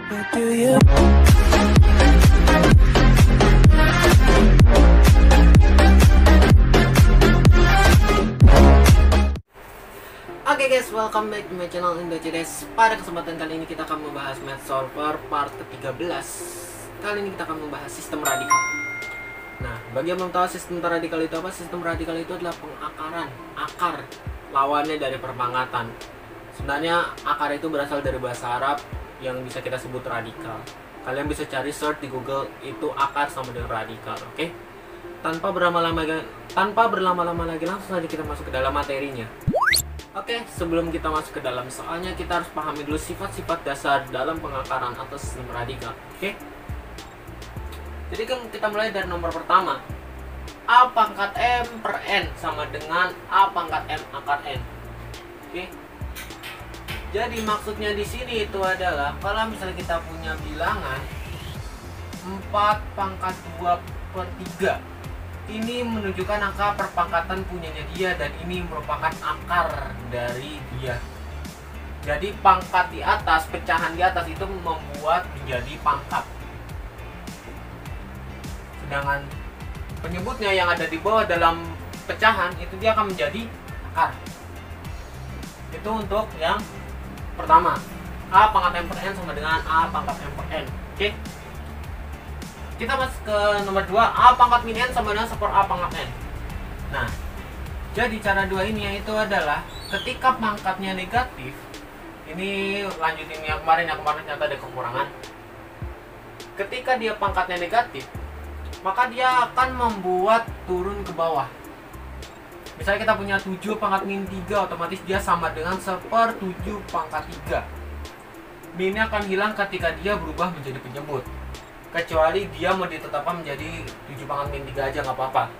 Do you? Oke guys, welcome back to my channel IndoCDS. Pada kesempatan kali ini kita akan membahas Math Solver part ke-13. Kali ini kita akan membahas sistem radikal. Nah, bagi yang belum tahu sistem radikal itu apa? Sistem radikal itu adalah pengakaran, akar, lawannya dari perpangkatan. Sebenarnya akar itu berasal dari bahasa Arab yang bisa kita sebut radikal. Kalian bisa cari search di Google, itu akar sama dengan radikal, oke? Tanpa berlama-lama lagi, langsung saja kita masuk ke dalam materinya. Oke, sebelum kita masuk ke dalam soalnya, kita harus pahami dulu sifat-sifat dasar dalam pengakaran atau sistem radikal. Oke? Jadi kan kita mulai dari nomor pertama. A pangkat M per N sama dengan A pangkat M akar N. Oke? Jadi maksudnya di sini itu adalah kalau misalnya kita punya bilangan 4 pangkat 2 per 3, ini menunjukkan angka perpangkatan punyanya dia, dan ini merupakan akar dari dia. Jadi pangkat di atas, pecahan di atas itu membuat menjadi pangkat. Sedangkan penyebutnya yang ada di bawah dalam pecahan itu dia akan menjadi akar. Itu untuk yang pertama. A pangkat M per N sama dengan A pangkat M per N. Oke? Kita masuk ke nomor 2, A pangkat min N sama dengan 1 A pangkat N. Nah, jadi cara 2 ini yaitu adalah ketika pangkatnya negatif, ini lanjutin yang kemarin ternyata ada kekurangan. Ketika dia pangkatnya negatif, maka dia akan membuat turun ke bawah. Misalnya kita punya 7 pangkat min 3, otomatis dia sama dengan 1/7 pangkat 3. Minnya akan hilang ketika dia berubah menjadi penyebut. Kecuali dia mau ditetapkan menjadi 7 pangkat min 3 aja, nggak apa-apa.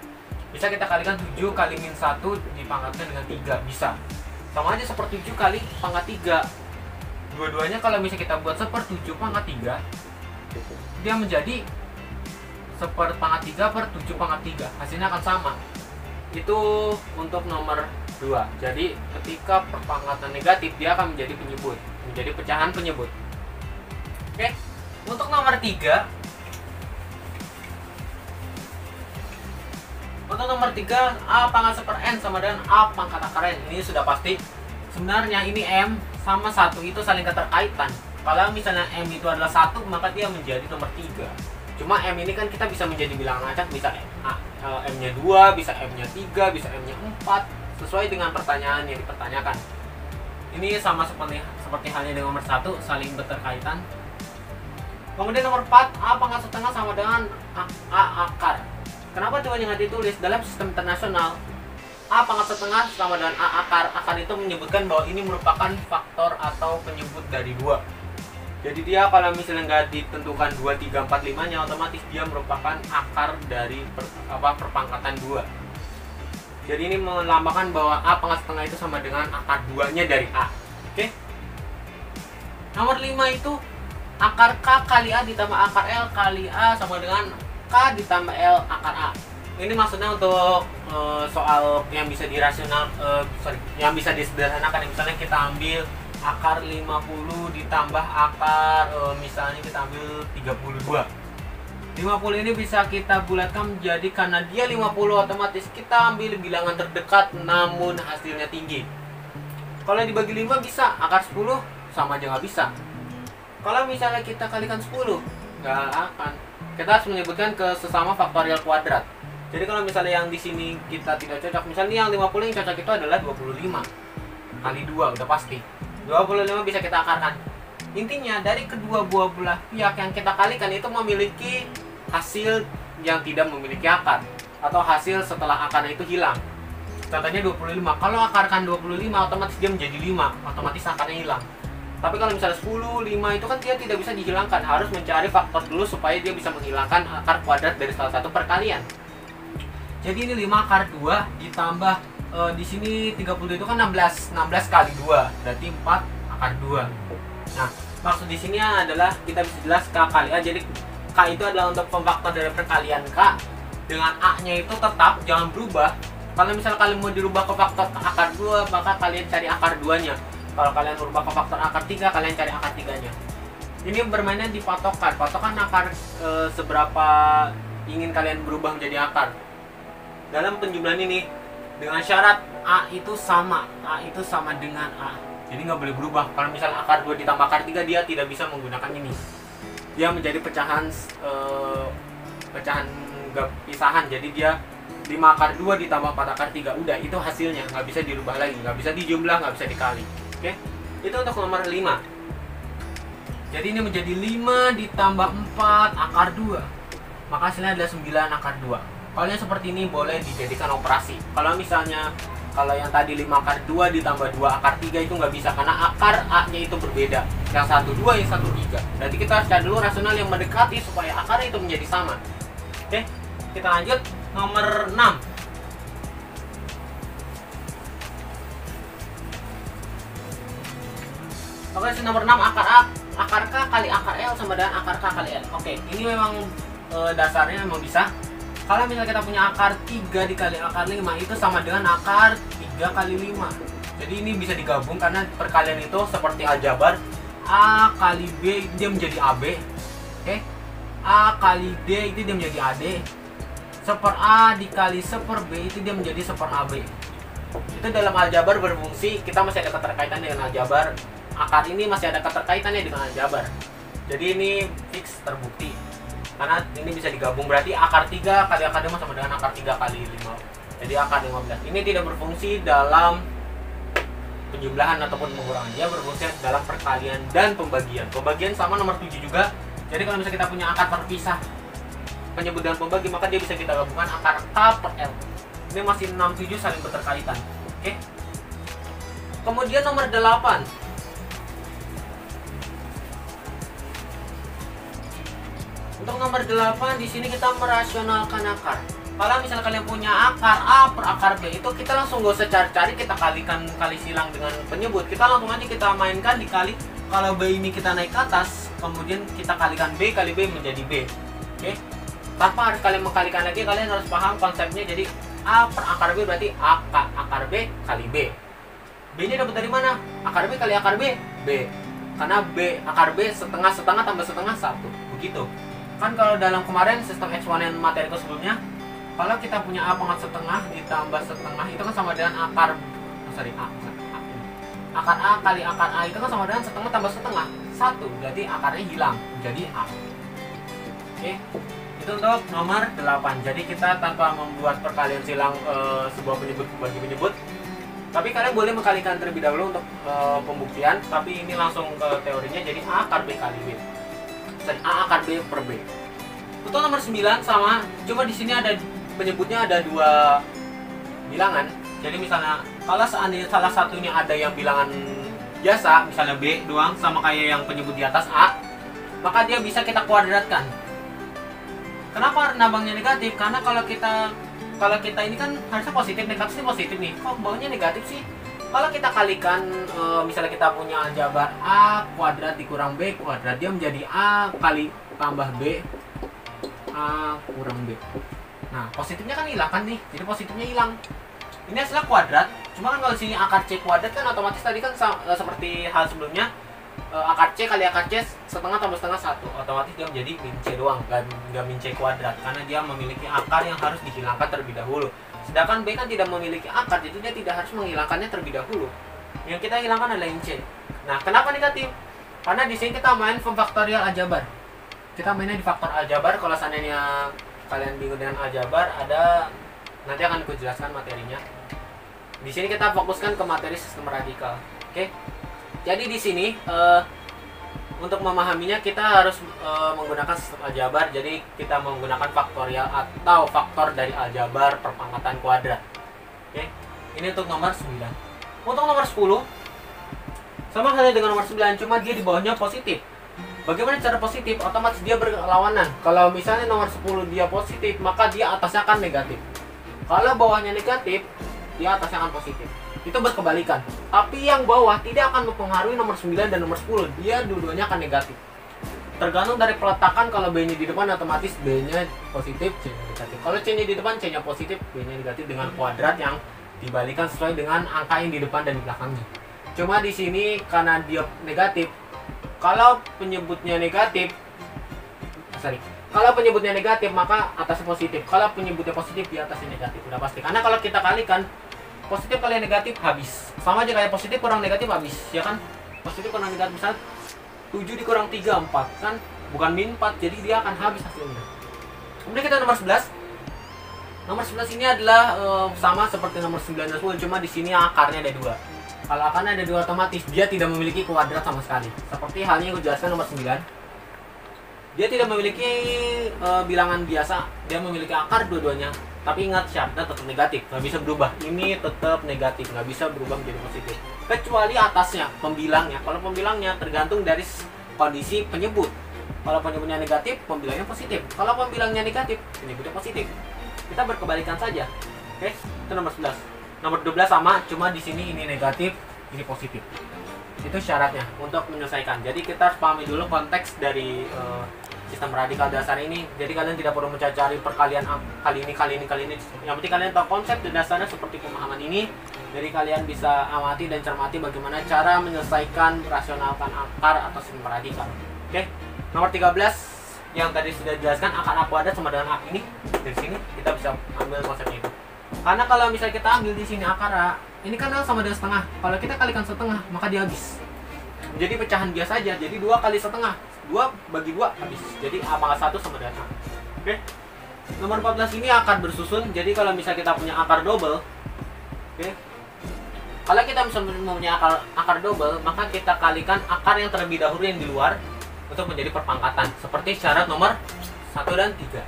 Bisa kita kalikan 7 kali min 1 dipangkatkan dengan 3, bisa. Sama aja 1/7 kali pangkat 3. Dua-duanya kalau misalnya kita buat 1/7 pangkat 3, dia menjadi 1 pangkat 3 per 7 pangkat 3. Hasilnya akan sama. Itu untuk nomor 2. Jadi ketika perpangkatan negatif, dia akan menjadi penyebut, menjadi pecahan penyebut. Oke. Untuk nomor 3, A pangkat 1 per N sama dengan A pangkat akar N. Ini sudah pasti. Sebenarnya ini M sama 1 itu saling keterkaitan. Kalau misalnya M itu adalah 1, maka dia menjadi nomor 3. Cuma M ini kan kita bisa menjadi bilangan acak, bisa M-nya 2, bisa M-nya 3, bisa M-nya 4, sesuai dengan pertanyaan yang dipertanyakan. Ini sama seperti halnya dengan nomor 1, saling berterkaitan. Kemudian nomor 4, A pangkat setengah sama dengan A akar. Kenapa tuh nggak ditulis? Dalam sistem internasional, A pangkat setengah sama dengan A akar. Akar itu menyebutkan bahwa ini merupakan faktor atau penyebut dari 2. Jadi dia kalau misalnya nggak ditentukan 2, 3, 4, 5-nya, otomatis dia merupakan akar dari perpangkatan 2. Jadi ini melambangkan bahwa A pangkat setengah itu sama dengan akar 2-nya dari A. Oke? Nomor 5 itu akar K kali A ditambah akar L kali A sama dengan K ditambah L akar A. Ini maksudnya untuk soal yang bisa yang bisa disederhanakan. Misalnya kita ambil akar 50 ditambah akar misalnya kita ambil 32. 50 ini bisa kita bulatkan menjadi, karena dia 50 otomatis kita ambil bilangan terdekat namun hasilnya tinggi. Kalau dibagi 5 bisa, akar 10 sama aja nggak bisa. Kalau misalnya kita kalikan 10, nggak akan. Kita harus menyebutkan ke sesama faktorial kuadrat. Jadi kalau misalnya yang di sini kita tidak cocok, misalnya yang 50 yang cocok itu adalah 25 kali 2, udah pasti 25 bisa kita akarkan. Intinya dari kedua buah belah pihak yang kita kalikan itu memiliki hasil yang tidak memiliki akar, atau hasil setelah akarnya itu hilang. Contohnya 25, kalau akarkan 25 otomatis dia menjadi 5, otomatis akarnya hilang. Tapi kalau misalnya 10, 5 itu kan dia tidak bisa dihilangkan, harus mencari faktor dulu supaya dia bisa menghilangkan akar kuadrat dari salah satu perkalian. Jadi ini 5 akar 2 ditambah di sini 30 itu kan 16 kali 2, berarti 4 akar 2. Nah, maksud di sini adalah kita bisa jelas K kali A. Jadi K itu adalah untuk pemfaktor dari perkalian K, dengan A-nya itu tetap jangan berubah. Kalau misalnya kalian mau dirubah ke faktor akar 2, maka kalian cari akar 2-nya. Kalau kalian berubah ke faktor akar 3, kalian cari akar 3-nya. Ini bermainnya di patokan. Patokan akar seberapa ingin kalian berubah menjadi akar. Dalam penjumlahan ini dengan syarat A itu sama dengan A. Jadi nggak boleh berubah. Kalau misalnya akar 2 ditambah akar 3, dia tidak bisa menggunakan ini. Dia menjadi pecahan pisahan. Jadi dia 5 akar 2 ditambah 4 akar 3. Udah, itu hasilnya. Nggak bisa dirubah lagi. Nggak bisa dijumlah, nggak bisa dikali. Oke? Itu untuk nomor 5. Jadi ini menjadi 5 ditambah 4 akar 2. Maka hasilnya adalah 9 akar 2. Kalau yang seperti ini boleh dijadikan operasi. Kalau misalnya yang tadi 5 akar 2 ditambah 2 akar 3 itu nggak bisa, karena akar A-nya itu berbeda. Yang satu 2, yang satu 3. Berarti kita harus cari dulu rasional yang mendekati supaya akarnya itu menjadi sama. Oke, kita lanjut nomor 6. Oke, nomor 6 akar K kali akar L sama dengan akar K kali L. Oke, ini memang dasarnya memang bisa. Kalau misalnya kita punya akar 3 dikali akar 5 itu sama dengan akar 3 kali 5. Jadi ini bisa digabung karena perkalian itu seperti aljabar. A kali B itu dia menjadi AB. Oke. A kali D itu dia menjadi AD. Seper A dikali seper B itu dia menjadi seper AB. Itu dalam aljabar berfungsi, kita masih ada keterkaitan dengan aljabar. Akar ini masih ada keterkaitannya dengan aljabar. Jadi ini fix terbukti. Karena ini bisa digabung, berarti akar 3 kali akar 5 sama dengan akar 3 kali 5. Jadi akar 15. Ini tidak berfungsi dalam penjumlahan ataupun pengurangan. Dia berfungsi dalam perkalian dan pembagian. Pembagian sama nomor 7 juga. Jadi kalau misalnya kita punya akar terpisah penyebut dan pembagi, maka dia bisa kita gabungkan akar K per L. Ini masih 6, 7 saling berterkaitan. Oke. Kemudian nomor 8. Untuk nomor 8 di sini kita merasionalkan akar. Kalau misalnya kalian punya akar A per akar B, itu kita langsung gak usah cari-cari, kita kali silang dengan penyebut. Kita langsung aja kita mainkan dikali. Kalau B ini kita naik ke atas, kemudian kita kalikan B kali B menjadi B. Oke. Tanpa harus kalian mengkalikan lagi, kalian harus paham konsepnya. Jadi A per akar B berarti akar B kali B. B nya dapat dari mana? Akar B kali akar B, B. Karena B akar B setengah tambah setengah 1. Begitu. Kan kalau dalam kemarin sistem exponent materiku sebelumnya, kalau kita punya A pangkat setengah ditambah setengah itu kan sama dengan akar A kali akar A itu kan sama dengan setengah tambah setengah 1. Berarti akarnya hilang jadi A. Oke. Itu untuk nomor 8. Jadi kita tanpa membuat perkalian silang sebuah penyebut bagi penyebut. Tapi kalian boleh mengkalikan terlebih dahulu untuk pembuktian, tapi ini langsung ke teorinya. Jadi A akar B kali B. A akar B per B. Untuk nomor 9 sama, cuma di sini ada penyebutnya ada 2 bilangan. Jadi misalnya kalau seandainya salah satunya ada yang bilangan biasa, misalnya B doang sama kayak yang penyebut di atas A, maka dia bisa kita kuadratkan. Kenapa nambahnya negatif? Karena kalau kita ini kan harusnya positif, negatif nih. Kok bawahnya negatif sih? Kalau kita kalikan, misalnya kita punya aljabar A kuadrat dikurang B kuadrat, dia menjadi A kali tambah B, A kurang B. Nah, positifnya kan hilang kan nih, jadi positifnya hilang. Ini hasilnya kuadrat, cuma kan kalau sini akar C kuadrat kan otomatis tadi kan seperti hal sebelumnya, akar C kali akar C setengah tambah setengah 1, otomatis dia menjadi min C doang, nggak min C kuadrat, karena dia memiliki akar yang harus dihilangkan terlebih dahulu. Sedangkan B kan tidak memiliki akar, jadi dia tidak harus menghilangkannya terlebih dahulu. Yang kita hilangkan adalah yang C. Nah, kenapa negatif? Karena di sini kita main pemfaktorial aljabar. Kita mainnya di faktor aljabar. Kalau seandainya kalian bingung dengan aljabar, nanti akan aku jelaskan materinya. Di sini kita fokuskan ke materi sistem radikal. Oke. Jadi di sini untuk memahaminya kita harus menggunakan sistem aljabar. Jadi kita menggunakan faktorial atau faktor dari aljabar perpangkatan kuadrat. Oke. Ini untuk nomor 9. Untuk nomor 10 sama halnya dengan nomor 9, cuma dia di bawahnya positif. Bagaimana cara positif? Otomatis dia berlawanan. Kalau misalnya nomor 10 dia positif, maka dia atasnya akan negatif. Kalau bawahnya negatif, dia atasnya akan positif. Itu berkebalikan. Tapi yang bawah tidak akan mempengaruhi nomor 9 dan nomor 10. Dia dua-duanya akan negatif. Tergantung dari peletakan. Kalau B-nya di depan, otomatis B-nya positif, C-nya negatif. Kalau C-nya di depan, C-nya positif, B-nya negatif dengan kuadrat yang dibalikan sesuai dengan angka yang di depan dan di belakangnya. Cuma di sini karena dia negatif, Kalau penyebutnya negatif, kalau penyebutnya negatif maka atasnya positif. Kalau penyebutnya positif di atasnya negatif, udah pasti. Karena kalau kita kalikan positif kali negatif habis. Sama aja kayak positif kurang negatif habis, ya kan? Positif kurang negatif misal 7 dikurang 3 4 kan, bukan min 4, jadi dia akan habis hasilnya. Kemudian kita nomor 11. Nomor 11 ini adalah sama seperti nomor 9 dan 10, cuma di sini akarnya ada 2. Kalau akarnya ada 2 otomatis dia tidak memiliki kuadrat sama sekali. Seperti halnya yang gue jelaskan nomor 9. Dia tidak memiliki bilangan biasa, dia memiliki akar dua-duanya. Tapi ingat syaratnya tetap negatif, nggak bisa berubah. Ini tetap negatif, nggak bisa berubah menjadi positif. Kecuali atasnya, pembilangnya. Kalau pembilangnya tergantung dari kondisi penyebut. Kalau penyebutnya negatif, pembilangnya positif. Kalau pembilangnya negatif, penyebutnya positif. Kita berkebalikan saja. Oke, itu nomor 11. Nomor 12 sama, cuma di sini ini negatif, ini positif. Itu syaratnya untuk menyelesaikan. Jadi kita harus pahami dulu konteks dari sistem radikal dasar ini. Jadi kalian tidak perlu mencari perkalian kali ini. Yang penting kalian tahu konsep dan dasarnya seperti pemahaman ini. Jadi kalian bisa amati dan cermati bagaimana cara menyelesaikan rasionalkan akar atau sistem radikal. Oke. Nomor 13 yang tadi sudah dijelaskan, akar A kuadrat sama dengan A ini. Dari sini kita bisa ambil konsepnya itu. Karena kalau misalnya kita ambil di sini akar A, ini kan A sama dengan setengah. Kalau kita kalikan setengah, maka dia habis. Jadi pecahan biasa aja. Jadi 2 kali setengah. 2 bagi 2 habis. Jadi A pangkat 1 sama dengan A. Oke. Nomor 14 ini akar bersusun. Jadi kalau misalnya kita punya akar double, oke. Kalau kita misalnya mempunyai akar double, maka kita kalikan akar yang terlebih dahulu yang di luar untuk menjadi perpangkatan. Seperti syarat nomor 1 dan 3.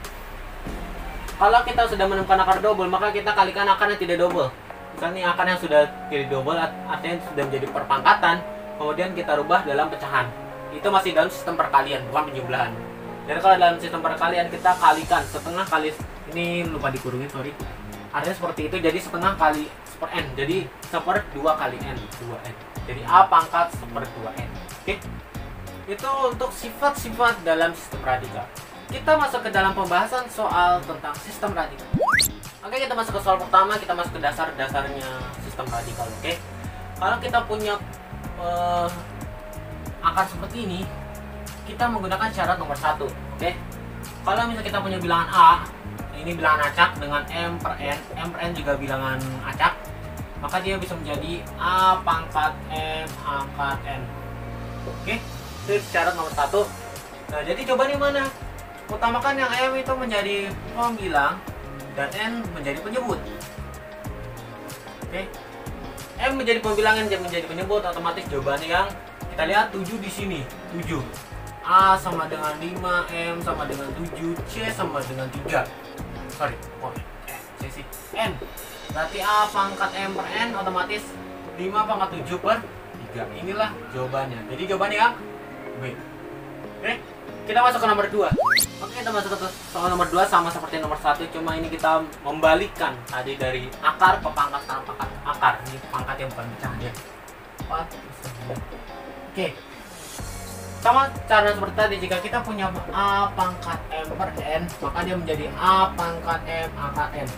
Kalau kita sudah menemukan akar double, maka kita kalikan akar yang tidak double. Misalnya akar yang sudah tidak double artinya sudah menjadi perpangkatan, kemudian kita rubah dalam pecahan. Itu masih dalam sistem perkalian, bukan penjumlahan. Jadi kalau dalam sistem perkalian kita kalikan setengah kali, ini lupa dikurungin, sorry. Artinya seperti itu, jadi setengah kali per n, jadi 1/2 kali n, 2n. Jadi A pangkat 1/2n. Oke. Itu untuk sifat-sifat dalam sistem radikal. Kita masuk ke dalam pembahasan soal tentang sistem radikal. Oke, kita masuk ke soal pertama, kita masuk ke dasar-dasarnya sistem radikal. Oke. Kalau kita punya akar seperti ini, kita menggunakan syarat nomor 1. Oke. Kalau misalnya kita punya bilangan A, ini bilangan acak dengan M per N juga bilangan acak, maka dia bisa menjadi A pangkat M pangkat N. Oke, itu syarat nomor 1. Nah, jadi coba di mana? Utamakan yang M itu menjadi pembilang dan N menjadi penyebut. Oke. M menjadi pembilang, N menjadi penyebut, otomatis jawabannya yang kita lihat 7 di sini. 7. A sama dengan 5, M sama dengan 7, C sama dengan 3. Sorry, C sih. N. Berarti A pangkat M per N otomatis 5 pangkat 7 per 3. Inilah jawabannya. Jadi jawabannya yang B. Oke. Kita masuk ke nomor 2. Oke, kita masuk ke soal nomor 2 sama seperti nomor 1, cuma ini kita membalikkan tadi dari akar ke pangkat sama pangkat akar. Ini pangkat yang bukan pecahan ya. 4/9. Oke. Sama cara seperti tadi, jika kita punya A pangkat M per N, maka dia menjadi A pangkat M pangkat N.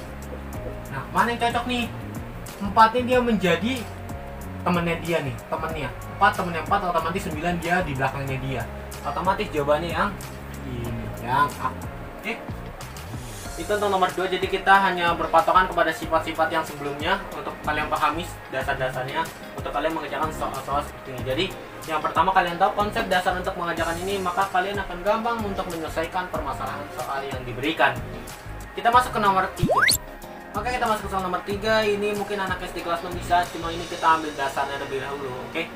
Nah, mana yang cocok nih? 4 ini dia menjadi temannya dia nih, temannya 4, temannya 4, otomatis 9 dia di belakangnya dia. Otomatis jawabannya yang ini, yang A. Oke. Itu untuk nomor 2, jadi kita hanya berpatokan kepada sifat-sifat yang sebelumnya untuk kalian pahami dasar-dasarnya untuk kalian mengerjakan soal-soal seperti ini. Jadi yang pertama kalian tahu konsep dasar untuk mengerjakan ini, maka kalian akan gampang untuk menyelesaikan permasalahan soal yang diberikan. Kita masuk ke nomor 3. Oke, kita masuk ke soal nomor 3. Ini mungkin anak SD kelas 6 bisa, cuma ini kita ambil dasarnya lebih dahulu. Oke.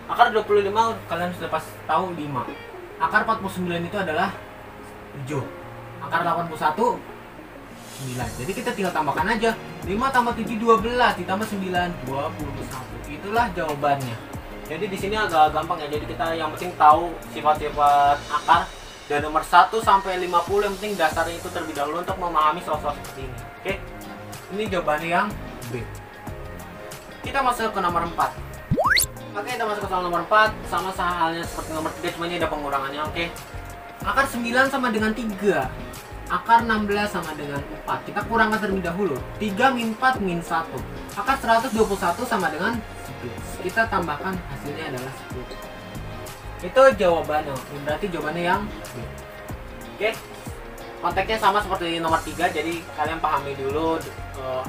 Akar 25 kalian sudah pas tahu 5. Akar 49 itu adalah 7. Akar 81 9. Jadi kita tinggal tambahkan aja. 5 tambah 7 12 ditambah 9 21. Itulah jawabannya. Jadi di sini agak gampang ya. Jadi kita yang penting tahu sifat-sifat akar dari nomor 1 sampai 50, yang penting dasarnya itu terlebih dahulu untuk memahami soal-soal seperti ini. Oke. Ini jawabannya yang B. Kita masuk ke nomor 4. Oke, kita masuk ke soal nomor 4. Sama halnya seperti nomor 3, cuma ini ada pengurangannya. Oke. Akar 9 sama dengan 3. Akar 16 sama dengan 4. Kita kurangkan terlebih dahulu. 3 min 4 min 1. Akar 121 sama dengan 11. Kita tambahkan hasilnya adalah 10. Itu jawabannya. Berarti jawabannya yang B. Oke. Konteksnya sama seperti nomor 3, jadi kalian pahami dulu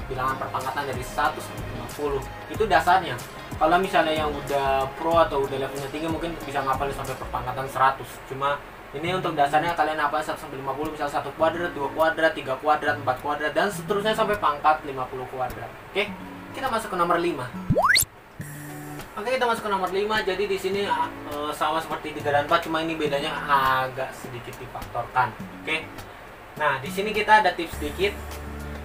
bilangan perpangkatan dari 1 sampai 50. Itu dasarnya. Kalau misalnya yang udah pro atau udah levelnya tinggi mungkin bisa ngapalin sampai perpangkatan 100. Cuma ini untuk dasarnya kalian hafal 1 sampai 50, misal 1 kuadrat, 2 kuadrat, 3 kuadrat, 4 kuadrat, dan seterusnya sampai pangkat 50 kuadrat. Oke, kita masuk ke nomor 5. Oke, kita masuk ke nomor 5. Jadi di sini sama seperti 3 dan 4, cuma ini bedanya agak sedikit difaktorkan. Oke. Nah, di sini kita ada tips sedikit.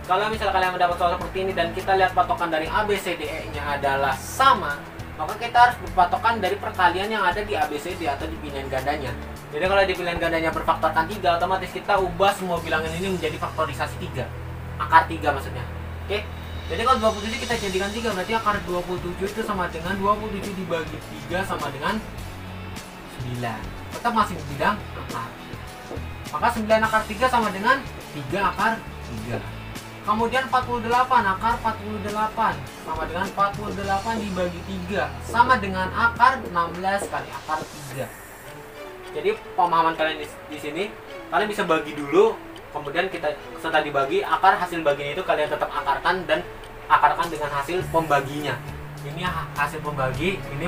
Kalau misalnya kalian mendapat soal seperti ini dan kita lihat patokan dari A, B, C, D, E-nya adalah sama, maka kita harus berpatokan dari perkalian yang ada di A, B, C, D atau di pilihan gandanya. Jadi kalau di pilihan gandanya berfaktorkan 3, otomatis kita ubah semua bilangan ini menjadi faktorisasi 3. Akar 3 maksudnya. Oke. Jadi kalau 27 kita jadikan 3, berarti akar 27 itu sama dengan 27 dibagi 3 sama dengan 9. Tetap masih bidang akar. Maka 9 akar 3 sama dengan 3 akar 3. Kemudian 48, akar 48 sama dengan 48 dibagi 3 sama dengan akar 16 kali akar 3. Jadi pemahaman kalian di sini, kalian bisa bagi dulu, kemudian kita setelah dibagi, akar hasil baginya itu kalian tetap akarkan dan akarkan dengan hasil pembaginya. Ini hasil pembagi, ini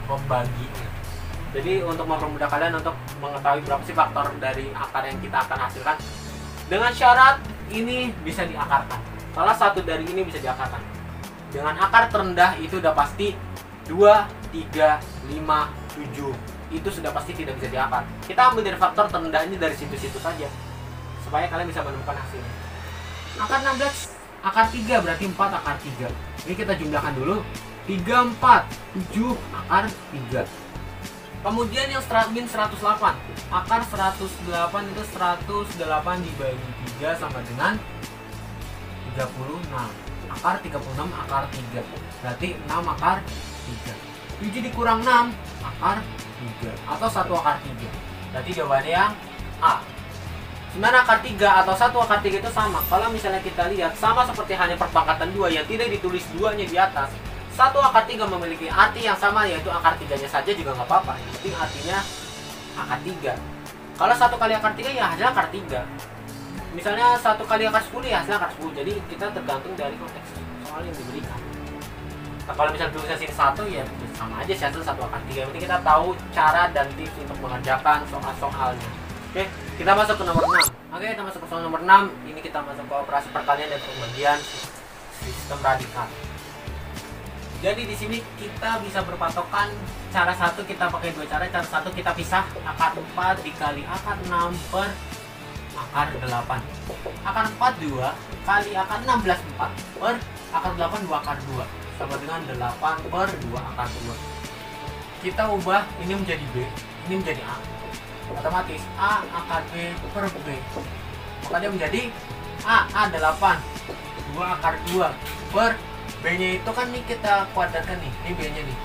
pembaginya. Jadi untuk mempermudah kalian untuk mengetahui berapa sih faktor dari akar yang kita akan hasilkan, dengan syarat ini bisa diakarkan. Salah satu dari ini bisa diakarkan. Dengan akar terendah itu udah pasti 2, 3, 5, 7. Itu sudah pasti tidak bisa diakar. Kita ambil dari faktor terendah ini dari situ-situ saja, supaya kalian bisa menemukan hasilnya. Akar 16, akar 3 berarti 4 akar 3. Ini kita jumlahkan dulu. 3, 4, 7 akar 3. Kemudian yang min 108, akar 108 itu 108 dibagi 3 sama dengan 36. Akar 36 akar 3, berarti 6 akar 3. 7 dikurang 6 akar 3 atau 1 akar 3. Berarti jawabannya yang A. 9 akar 3 atau 1 akar 3 itu sama. Kalau misalnya kita lihat sama seperti hanya perpangkatan 2 yang tidak ditulis 2-nya di atas. 1 akar 3 memiliki arti yang sama, yaitu akar 3-nya saja juga nggak apa-apa. Yang penting artinya akar 3. Kalau 1 kali akar 3 ya hasil akar 3. Misalnya 1 kali akar 10 ya hasil akar 10. Jadi kita tergantung dari konteks soal yang diberikan. Nah, kalau misalnya tulisnya sini 1 ya sama aja sih hasil 1 akar 3. Yang penting kita tahu cara dan tips untuk mengerjakan soal-soalnya. Oke, kita masuk ke nomor 6. Oke, kita masuk ke soal nomor 6. Ini kita masuk ke operasi perkalian dan pembagian sistem radikal. Jadi di sini kita bisa berpatokan cara satu, kita pakai dua cara. Cara satu kita pisah akar 4 dikali akar 6 per akar 8. Akar 4 2 kali akar 16 4 per akar 8 2 akar 2 sama dengan 8 per 2 akar 2. Kita ubah ini menjadi B, ini menjadi A. Otomatis A akar B per B. Maka dia menjadi A 8 2 akar 2 per B-nya itu kan nih kita kuadratkan nih, ini B-nya nih.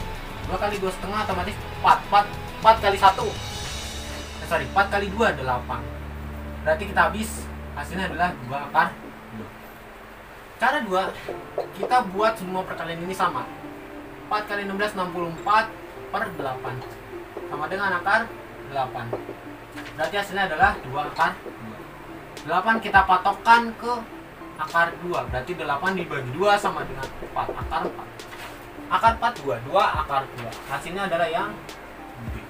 2 kali 2 setengah otomatis 4 kali 1. 4 kali 2 8. Berarti kita habis hasilnya adalah 2 akar 2. Cara 2, kita buat semua perkalian ini sama. 4 kali 16 64 per 8 sama dengan akar 8. Berarti hasilnya adalah 2 akar 2. 8 kita patokkan ke akar 2, berarti 8 dibagi 2 sama dengan 4, akar 4. Akar 4 2, 2 akar 2. Hasilnya adalah yang B.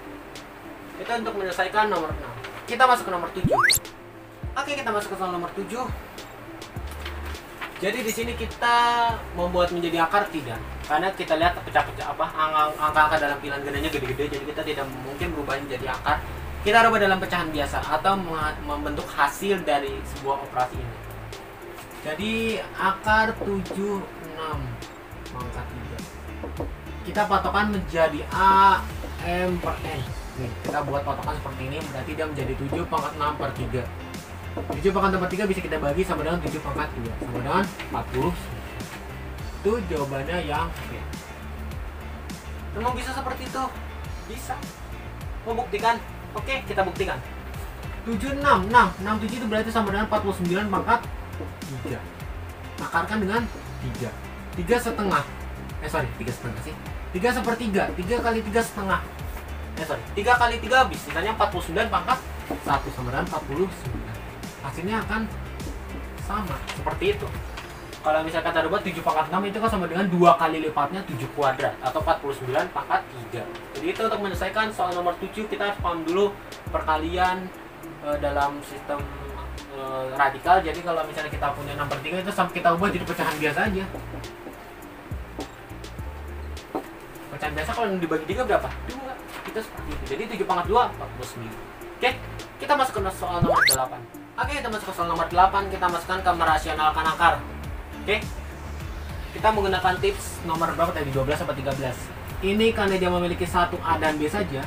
Itu untuk menyelesaikan nomor 6. Kita masuk ke nomor 7. Oke, kita masuk ke soal nomor 7. Jadi di sini kita membuat menjadi akar tidak, karena kita lihat pecah-pecah angka-angka dalam pilihan gandanya gede-gede, jadi kita tidak mungkin berubah menjadi akar. Kita rubah dalam pecahan biasa atau membentuk hasil dari sebuah operasi ini. Jadi akar 76 pangkat 3 kita patokan menjadi A M per N. Nih, kita buat patokan seperti ini, berarti dia menjadi 7 pangkat 6 per 3. 7 pangkat 6 per 3 bisa kita bagi sama dengan 7 pangkat 2 sama dengan 40. Itu jawabannya yang B. Memang bisa seperti itu? Bisa. Mau buktikan? Oke, kita buktikan. 76 67 itu berarti sama dengan 49 pangkat 3. Akarkan dengan 3. 3 setengah. 3 setengah sih. 3 sepertiga. 3 kali 3 setengah. sorry, 3 kali 3 habis, sisanya 49 pangkat 1 sama dengan 49. Hasilnya akan sama seperti itu. Kalau misalkan kita rubah 7 pangkat 6 itu kan sama dengan 2 kali lipatnya 7 kuadrat atau 49 pangkat 3. Jadi itu untuk menyelesaikan soal nomor 7 kita harus paham dulu perkalian dalam sistem radikal. Jadi kalau misalnya kita punya 6 per 3 itu sampai kita ubah jadi pecahan biasa aja. Pecahan biasa kalau dibagi 3 berapa? 2. Itu seperti itu. Jadi 7 pangkat 2 49. Oke, kita masuk ke soal nomor 8. Oke, kita masuk ke soal nomor 8. Kita masukkan ke merasionalkan akar. Oke, kita menggunakan tips nomor berapa tadi? 12 atau 13. Ini karena dia memiliki satu A dan B saja,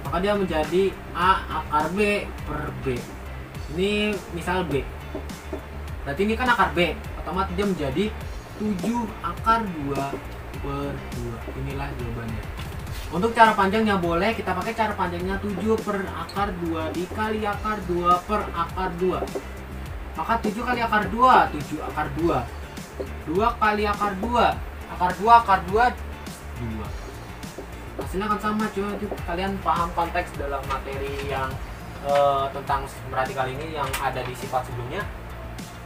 maka dia menjadi A akar B per B. Ini misal B, berarti ini kan akar B, otomatis dia menjadi 7 akar 2 per 2. Inilah jawabannya. Untuk cara panjangnya boleh kita pakai cara panjangnya 7 per akar 2 dikali akar 2 per akar 2. Maka 7 kali akar 2, 7 akar 2. 2 kali akar 2, akar 2 akar 2, 2. Hasilnya akan sama, cuma itu kalian paham konteks dalam materi yang tentang sistem radikal ini yang ada di sifat sebelumnya.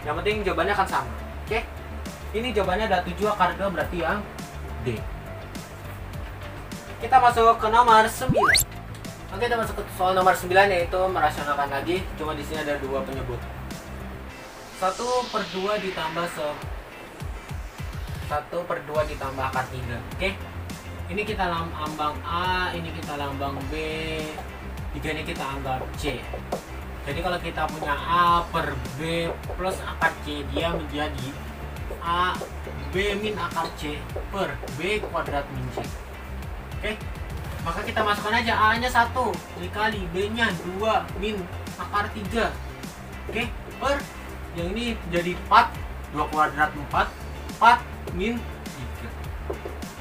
Yang penting jawabannya akan sama. Oke. Ini jawabannya ada 7 akar 2 berarti yang D. Kita masuk ke nomor 9. Oke, kita masuk ke soal nomor 9 yaitu merasionalkan lagi. Cuma di sini ada 2 penyebut. 1 per 2 ditambah 1 per 2 ditambah akar 3. Oke. Ini kita ambang A, ini kita lambang B, 3 ini kita anggap C. Jadi kalau kita punya A per B plus akar C, dia menjadi A B min akar C per B kuadrat min C. Oke. Maka kita masukkan aja A nya 1 dikali B nya 2 min akar 3. Oke. Per yang ini jadi 4, 2 kuadrat 4, 4 min 3.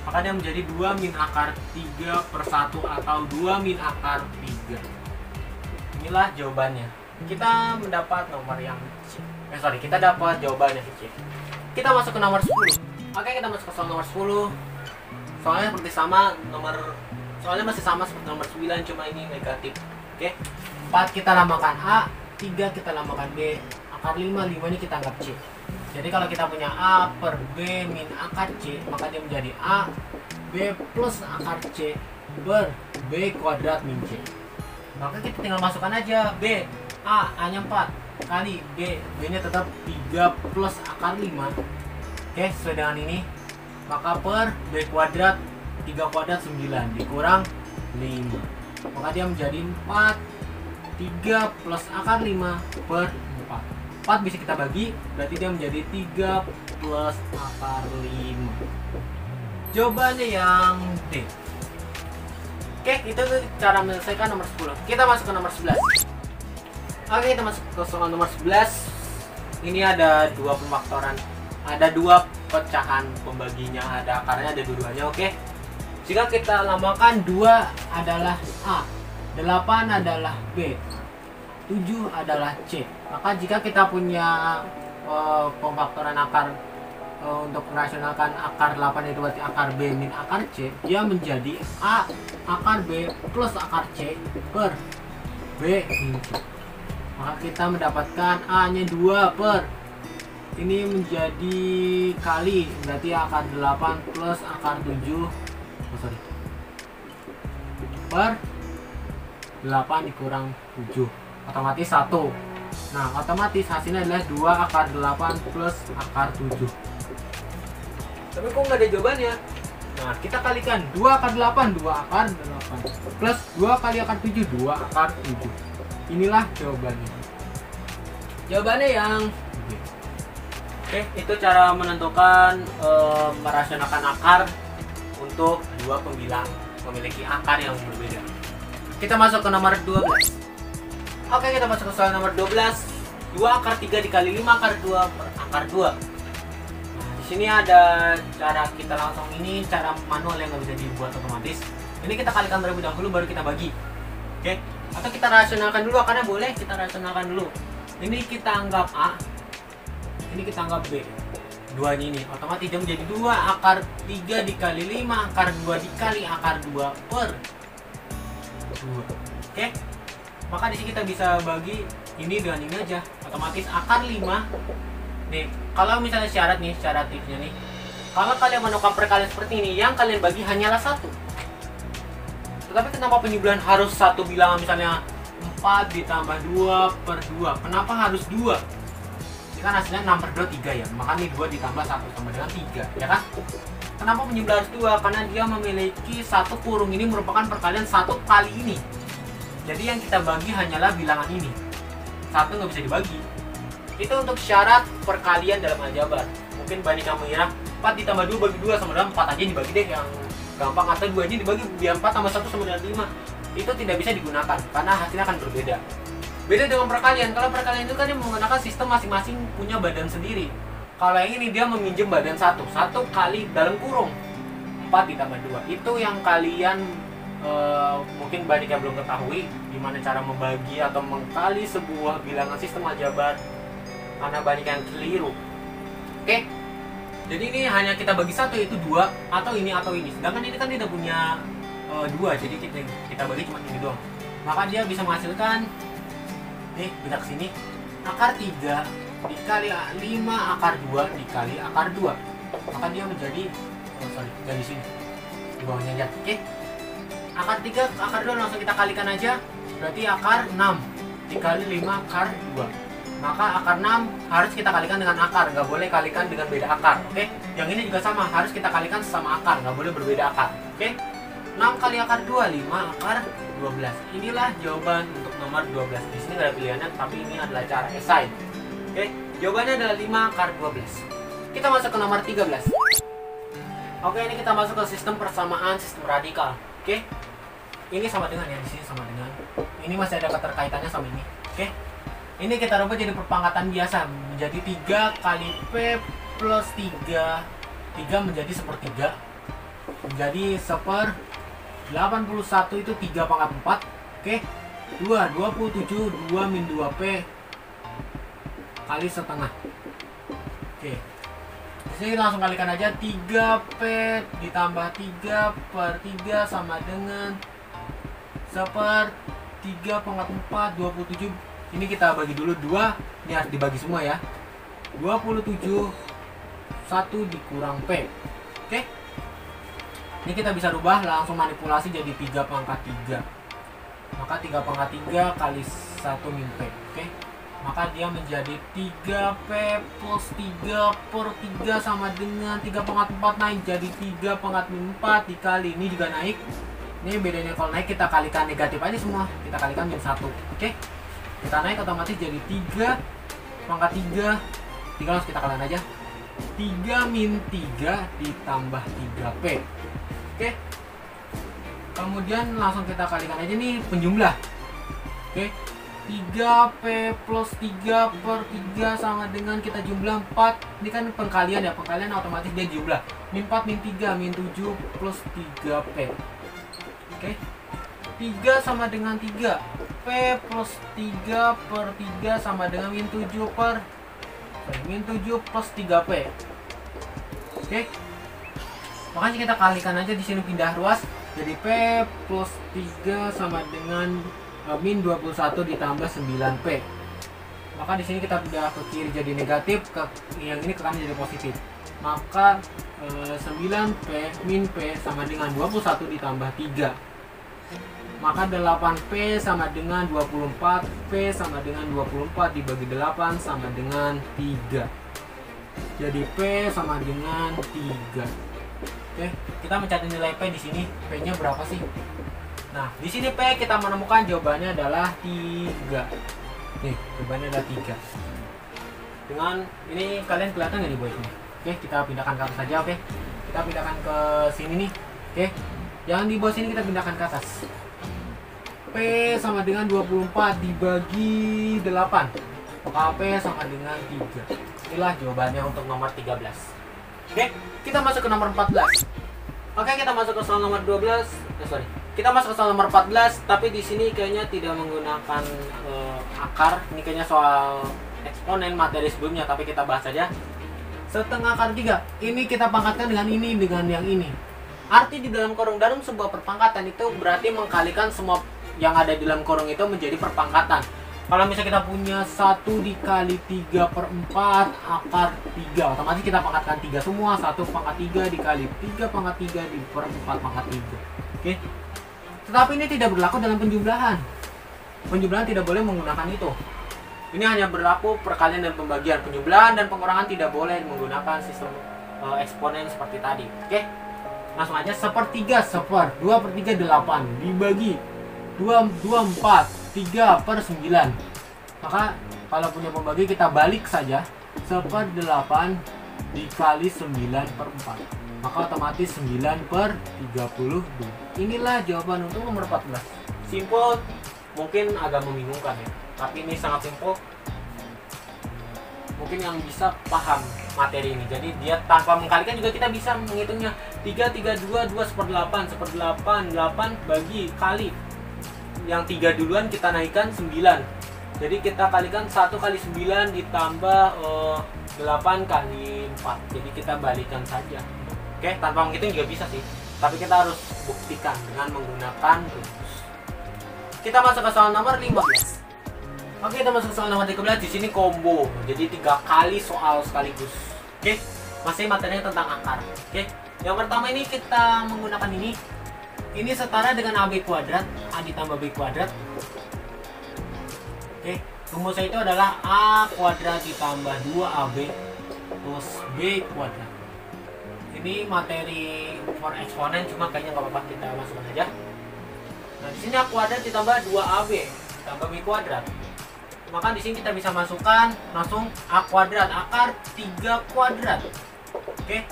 Maka dia menjadi 2 min akar 3 per 1 atau 2 min akar 3. Inilah jawabannya. Kita mendapat nomor yang C. Kita dapat jawabannya C. Kita masuk ke nomor 10. Oke, kita masuk ke soal nomor 10. Soalnya seperti sama, soalnya masih sama seperti nomor 9, cuma ini negatif. Oke. 4 kita lambangkan A, 3 kita lambangkan B. Akar 5 ini kita anggap C. Jadi kalau kita punya A per B min akar C, maka dia menjadi A B plus akar C per B kuadrat min C. Maka kita tinggal masukkan aja B, A nya 4 kali B nya tetap 3 plus akar 5. Oke, sesuai dengan ini. Maka per B kuadrat 3 kuadrat 9 dikurang 5. Maka dia menjadi 4 3 plus akar 5 per 4. 4 bisa kita bagi, berarti dia menjadi 3 plus akar 5. Jawabannya yang D. Oke, itu cara menyelesaikan nomor 10. Kita masuk ke nomor 11. Oke, kita masuk ke soal nomor 11. Ini ada 2 pemaktoran. Ada 2 pecahan pembaginya, ada akarnya, ada dua-duanya. Oke. Jika kita lambangkan 2 adalah A, 8 adalah B, 7 adalah C. Maka jika kita punya pemfaktoran akar untuk merasionalkan akar 8 itu berarti akar B min akar C, dia menjadi A akar B plus akar C per B min C. Maka kita mendapatkan A nya 2 per ini menjadi kali, berarti akar 8 plus akar 7 per 8 dikurang 7, otomatis 1. Nah, otomatis hasilnya adalah 2 akar 8 plus akar 7. Tapi kok nggak ada jawabannya? Nah, kita kalikan 2 akar 8, 2 akar 8 plus 2 kali akar 7, 2 akar 7. Inilah jawabannya. Jawabannya yang B. Oke, itu cara menentukan merasionalkan akar untuk 2 pembilang memiliki akar yang berbeda. Kita masuk ke nomor 12. Oke, kita masuk ke soal nomor 12. 2 akar 3 dikali 5 akar 2 per akar 2. Nah, di sini ada cara kita langsung, ini cara manual yang nggak bisa dibuat otomatis. Ini kita kalikan terlebih dahulu baru kita bagi. Oke, atau kita rasionalkan dulu akarnya, boleh kita rasionalkan dulu. Ini kita anggap A, ini kita anggap B. 2 ini otomatis dia menjadi 2 akar 3 dikali 5 akar 2 dikali akar 2 per 2. Oke? Maka di sini kita bisa bagi ini dengan ini aja. Otomatis akar 5. Nih, kalau misalnya syarat tipsnya nih. Kalau kalian menemukan perkalian seperti ini, yang kalian bagi hanyalah 1. Tetapi kenapa penyebelahan harus satu bilangan, misalnya 4 ditambah 2 per 2? Kenapa harus 2? Ini kan hasilnya 6 per 2, 3 ya. Maka nih 2 ditambah 1 sama dengan 3, ya kan? Kenapa penyebelahan harus 2? Karena dia memiliki satu kurung ini merupakan perkalian 1 kali ini. Jadi yang kita bagi hanyalah bilangan ini. 1 nggak bisa dibagi. Itu untuk syarat perkalian dalam aljabar. Mungkin banyak yang mengira 4 ditambah 2 bagi 2 sama dengan 4 aja dibagi deh yang gampang, atau 2 aja dibagi biar 4 tambah 1 sama dengan 5. Itu tidak bisa digunakan karena hasilnya akan berbeda. Beda dengan perkalian. Kalau perkalian itu kan dia menggunakan sistem masing-masing punya badan sendiri. Kalau yang ini dia meminjam badan 1 kali dalam kurung 4 ditambah 2. Itu yang kalian mungkin banyak yang belum ketahui gimana cara membagi atau mengkali sebuah bilangan sistem aljabar, karena banyak yang keliru. Oke, jadi ini hanya kita bagi 1, yaitu 2 atau ini. Sedangkan ini kan tidak punya 2, jadi kita bagi cuma ini doang. Maka dia bisa menghasilkan nih, kita kesini akar 3 dikali 5 akar 2 dikali akar 2. Maka dia menjadi dari sini di bawahnya aja. Oke, akar 3 akar 2 langsung kita kalikan aja, berarti akar 6 dikali 5 akar 2. Maka akar 6 harus kita kalikan dengan akar, nggak boleh kalikan dengan beda akar. Oke, yang ini juga sama, harus kita kalikan sama akar, nggak boleh berbeda akar. Oke, 6 kali akar 2, 5 akar 12. Inilah jawaban untuk nomor 12. Di sini nggak ada pilihannya, tapi ini adalah cara esai. Oke, jawabannya adalah 5 akar 12. Kita masuk ke nomor 13. Oke, ini kita masuk ke sistem persamaan sistem radikal. Oke, ini sama dengan ya, di sini sama dengan. Ini masih ada keterkaitannya sama ini. Oke, ini kita rubah jadi perpangkatan biasa, menjadi 3 kali P plus 3. 3 menjadi sepertiga, menjadi 81 itu 3 pangkat 4. Oke, 27 2 min 2P kali setengah. Oke, jadi langsung kalikan aja, 3P ditambah 3 per 3 sama dengan 3 pangkat 4, 27. Ini kita bagi dulu 2, ini harus dibagi semua ya. 27 1 dikurang P. Oke, ini kita bisa rubah, langsung manipulasi jadi 3 pangkat 3. Maka 3 pangkat 3 kali 1 min P. Oke, maka dia menjadi 3P plus 3 per 3 sama dengan 3 pangkat 4 naik jadi 3 pangkat min 4 dikali ini juga naik. Ini bedanya kalau naik kita kalikan negatif aja semua, kita kalikan min 1. Oke, kita naik otomatis jadi 3 pangkat 3 langsung kita kalikan aja, 3 min 3 ditambah 3P. Oke, kemudian langsung kita kalikan aja nih penjumlah. Oke, 3P plus 3 per 3 sama dengan kita jumlah 4. Ini kan pengkalian ya, pengkalian otomatis dia jumlah. Min 4 min 3 min 7 plus 3P. Oke, 3 sama dengan 3. P plus 3 per 3 sama dengan min 7 plus 3P. Oke, makanya kita kalikan aja di sini, pindah ruas jadi P plus 3 sama dengan min 21 ditambah 9P. Maka di sini kita pindah ke kiri jadi negatif, ke yang ini ke kanan jadi positif. Maka 9P min P sama dengan 21 ditambah 3. Maka 8P sama dengan 24. P sama dengan 24 dibagi 8 sama dengan 3. Jadi P sama dengan 3. Oke, kita mencari nilai P di sini. P-nya berapa sih? Nah, di sini P kita menemukan jawabannya adalah 3. Nih, jawabannya adalah 3. Dengan ini kalian kelihatan nggak di bawah ini? Oke, kita pindahkan ke atas saja. Oke, kita pindahkan ke sini nih. Oke, yang di bawah sini kita pindahkan ke atas. P sama dengan 24 dibagi 8. Maka P sama dengan 3. Inilah jawabannya untuk nomor 13. Oke, kita masuk ke nomor 14. Oke, kita masuk ke soal nomor 12. Kita masuk ke soal nomor 14, tapi di sini kayaknya tidak menggunakan akar. Ini kayaknya soal eksponen materi sebelumnya, tapi kita bahas saja. Setengah akar 3. Ini kita pangkatkan dengan ini dengan yang ini. Arti di dalam kurung dalam sebuah perpangkatan itu berarti mengkalikan semua yang ada di dalam kurung itu menjadi perpangkatan. Kalau misalnya kita punya 1 dikali 3/4 akar 3, otomatis kita pangkatkan 3 semua. 1 pangkat 3 dikali 3 pangkat 3 di per 4 pangkat 3. Oke. Tetapi ini tidak berlaku dalam penjumlahan. Penjumlahan tidak boleh menggunakan itu. Ini hanya berlaku perkalian dan pembagian. Penjumlahan dan pengurangan tidak boleh menggunakan sistem eksponen seperti tadi. Oke. Langsung aja, 1/3 2/3 8 dibagi 2/4 3/9. Maka kalau punya pembagi kita balik saja, 1/8 dikali 9/4, maka otomatis 9/32. Inilah jawaban untuk nomor 14. Simple, mungkin agak membingungkan ya, tapi ini sangat simple. Mungkin yang bisa paham materi ini. Jadi dia tanpa mengkalikan juga kita bisa menghitungnya. 3, 3, 2, 2/8 1/8 8 bagi kali. Yang 3 duluan kita naikkan 9. Jadi kita kalikan 1 kali 9 ditambah 8 kali 4. Jadi kita balikan saja. Oke, tanpa menghitung juga bisa sih. Tapi kita harus buktikan dengan menggunakan rumus. Kita masuk ke soal nomor 15. Oke, kita masuk ke soal nomor 13. Di sini combo. Jadi 3 kali soal sekaligus. Oke, masih materinya tentang akar. Oke, yang pertama ini kita menggunakan ini. Ini setara dengan AB kuadrat, A ditambah B kuadrat. Oke, rumusnya itu adalah A kuadrat ditambah 2AB plus B kuadrat. Ini materi for eksponen, cuma kayaknya nggak apa-apa, kita masukkan aja. Nah, di sini A kuadrat ditambah 2AB ditambah B kuadrat. Maka di sini kita bisa masukkan langsung A kuadrat akar 3 kuadrat. Oke,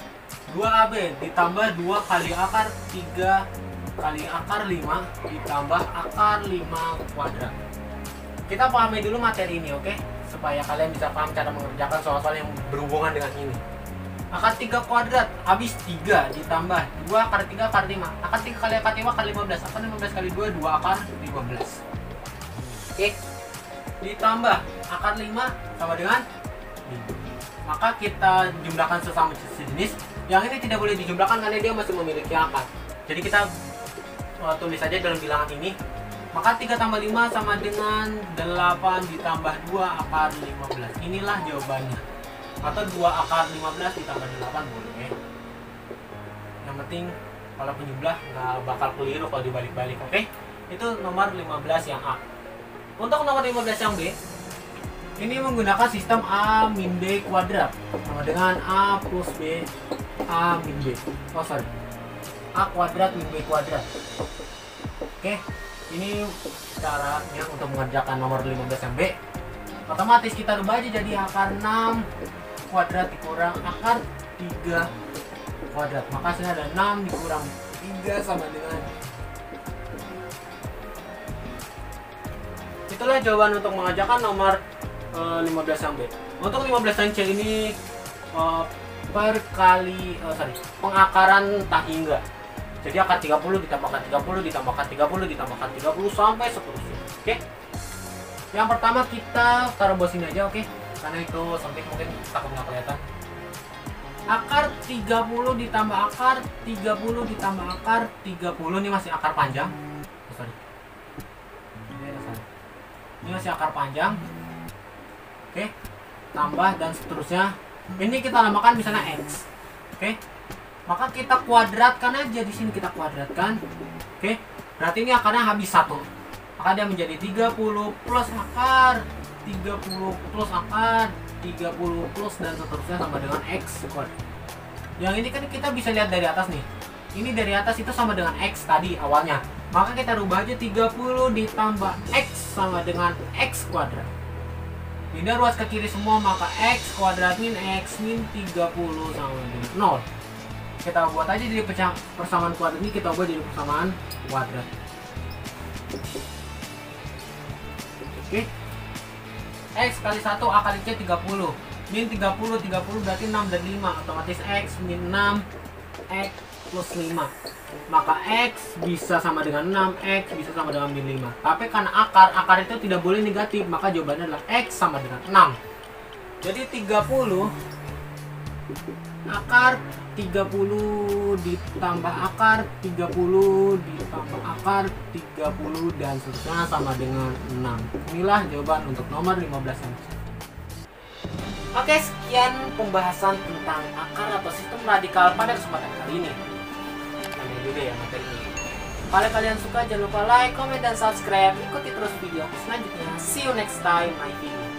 2AB ditambah 2 kali akar 3 kali akar 5 ditambah akar 5 kuadrat. Kita pahami dulu materi ini, oke? Supaya kalian bisa paham cara mengerjakan soal-soal yang berhubungan dengan ini. Akar 3 kuadrat, habis 3 ditambah 2 akar 3 akar 5. Akar 3 kali akar 5 akar 15. Akar 15 kali 2, 2 akar 15. Oke. Ditambah akar 5 sama dengan 5. Maka kita jumlahkan sesama sejenis. Yang ini tidak boleh dijumlahkan karena dia masih memiliki akar. Jadi kita tulis saja dalam bilangan ini. Maka 3 tambah 5 sama dengan 8 ditambah 2 akar 15. Inilah jawabannya. Atau 2 akar 15 ditambah 8 boleh. Yang penting kalau penjumlah nggak bakal keliru kalau dibalik-balik, oke? Itu nomor 15 yang A. Untuk nomor 15 yang B, ini menggunakan sistem A min B kuadrat sama dengan A plus B A min B. Oh sorry, A kuadrat min B kuadrat. Oke, ini caranya untuk mengerjakan nomor 15 yang B. Otomatis kita rubah aja jadi akar 6 kuadrat dikurang akar 3 kuadrat. Maka hasilnya ada 6 dikurang 3 sama dengan. Itulah jawaban untuk mengerjakan nomor 15 yang B. Untuk 15 yang C ini pengakaran tak hingga. Jadi akar 30 ditambahkan 30 ditambahkan 30 ditambahkan 30 sampai seterusnya. Oke. Yang pertama kita taruh bawah sini aja, oke? Karena itu sempit mungkin takut nggak kelihatan. Akar 30 ditambah akar 30 ditambah akar 30 ini masih akar panjang. Oh, sorry. Ini masih akar panjang. Oke. Tambah dan seterusnya. Ini kita namakan misalnya X. Oke. Maka kita kuadratkan aja di sini, kita kuadratkan. Oke. Berarti ini akarnya habis 1. Maka dia menjadi 30 plus akar 30 plus akar 30 plus dan seterusnya sama dengan X kuadrat. Yang ini kan kita bisa lihat dari atas nih. Ini dari atas itu sama dengan X tadi awalnya. Maka kita rubah aja 30 ditambah X sama dengan X kuadrat. Pindah ruas ke kiri semua, maka X kuadrat min X min 30 sama dengan 0. Kita buat aja jadi persamaan kuadrat ini, kita ubah jadi persamaan kuadrat. Oke. X kali 1 A kali C 30. Min 30 berarti 6 dan 5. Otomatis X min 6 X plus 5. Maka X bisa sama dengan 6, X bisa sama dengan min 5. Tapi karena akar itu tidak boleh negatif, maka jawabannya adalah X sama dengan 6. Jadi 30 akar 30 ditambah akar 30 ditambah akar 30 dan seterusnya sama dengan 6. Inilah jawaban untuk nomor 15 cm. Oke, sekian pembahasan tentang akar atau sistem radikal pada kesempatan kali ini. Banyak juga ya materi ini. Kalau kalian suka jangan lupa like, comment, dan subscribe. Ikuti terus video aku selanjutnya. See you next time my video.